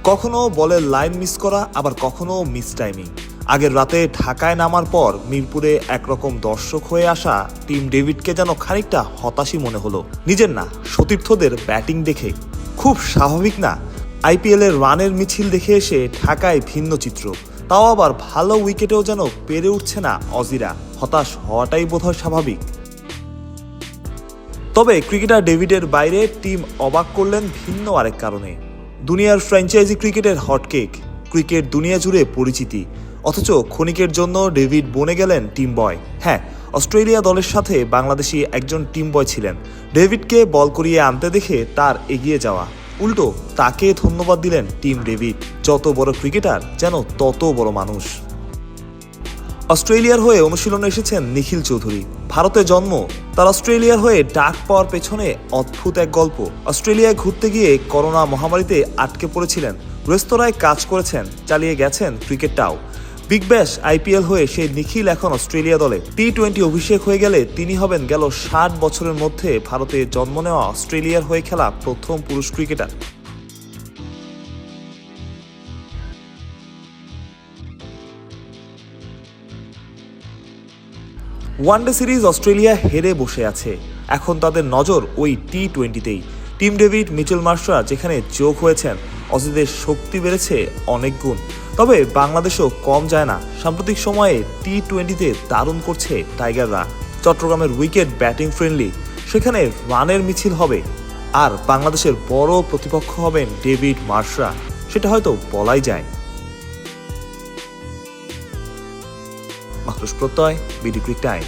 কখনো বলের line miss করা, আবার কখনো মিস টাইমিং। আগের রাতে ঢাকায় নামার পর মিরপুরে একরকম দর্শক হয়ে আসা টিম ডেভিডকে যেন খানিকটা হতাশই মনে হলো, নিজের না সতীর্থদের ব্যাটিং দেখে। খুব স্বাভাবিক না? আইপিএলের রানের মিছিল দেখে এসে ঢাকায় ভিন্ন চিত্র, তাও আবার ভালো উইকেটেও যেন পেরে উঠছে না অজিরা। হতাশ হওয়াটাই বোধহয় স্বাভাবিক। তবে ক্রিকেটার ডেভিডের বাইরে টিম অবাক করলেন ভিন্ন আরেক কারণে। দুনিয়ার ফ্র্যাঞ্চাইজি ক্রিকেটের হটকেক, ক্রিকেট দুনিয়া জুড়ে পরিচিতি, অথচ ক্ষণিকের জন্য ডেভিড বনে গেলেন টিম বয়। হ্যাঁ, অস্ট্রেলিয়া দলের সাথে বাংলাদেশি একজন টিম বয় ছিলেন। ডেভিডকে বল করিয়ে আনতে দেখে তার এগিয়ে যাওয়া, উল্টো তাকে ধন্যবাদ দিলেন টিম ডেভিড। যত বড় ক্রিকেটার যেন তত বড় মানুষ। অস্ট্রেলিয়ার হয়ে অনুশীলনে এসেছেন নিখিল চৌধুরী। ভারতে জন্ম তার, অস্ট্রেলিয়ার হয়ে ডাক পাওয়ার পেছনে অদ্ভুত এক গল্প। অস্ট্রেলিয়ায় ঘুরতে গিয়ে করোনা মহামারীতে আটকে পড়েছিলেন, রেস্তোরাঁয় কাজ করেছেন, চালিয়ে গেছেন ক্রিকেটটাও। বিগ ব্যাশ আইপিএল হয়ে সেই নিখিল এখন অস্ট্রেলিয়া দলে। টি-20 অভিষেক হয়ে গেলে তিনি হবেন গেল 60 বছরের মধ্যে ভারতে জন্ম নেওয়া অস্ট্রেলিয়ার হয়ে খেলা প্রথম পুরুষ ক্রিকেটার। ওয়ানডে সিরিজ অস্ট্রেলিয়া হেরে বসে আছে, এখন তাদের নজর ওই টি-20তেই। টিম ডেভিড, মিচেল মার্শরা যেখানে যোগ হয়েছেন, অজিদের শক্তি বেড়েছে অনেক গুণ। তবে বাংলাদেশও কম যায় না। সাম্প্রতিক সময়ে টি-20তে দারুণ করছে টাইগাররা। চট্টগ্রামের উইকেট ব্যাটিং ফ্রেন্ডলি, সেখানে রানের মিছিল হবে। আর বাংলাদেশের বড় প্রতিপক্ষ হবেন ডেভিড, মার্শরা, সেটা হয়তো বলাই যায়। মাহরুজ প্রত্যয়, বিডি ক্রিক টাইম।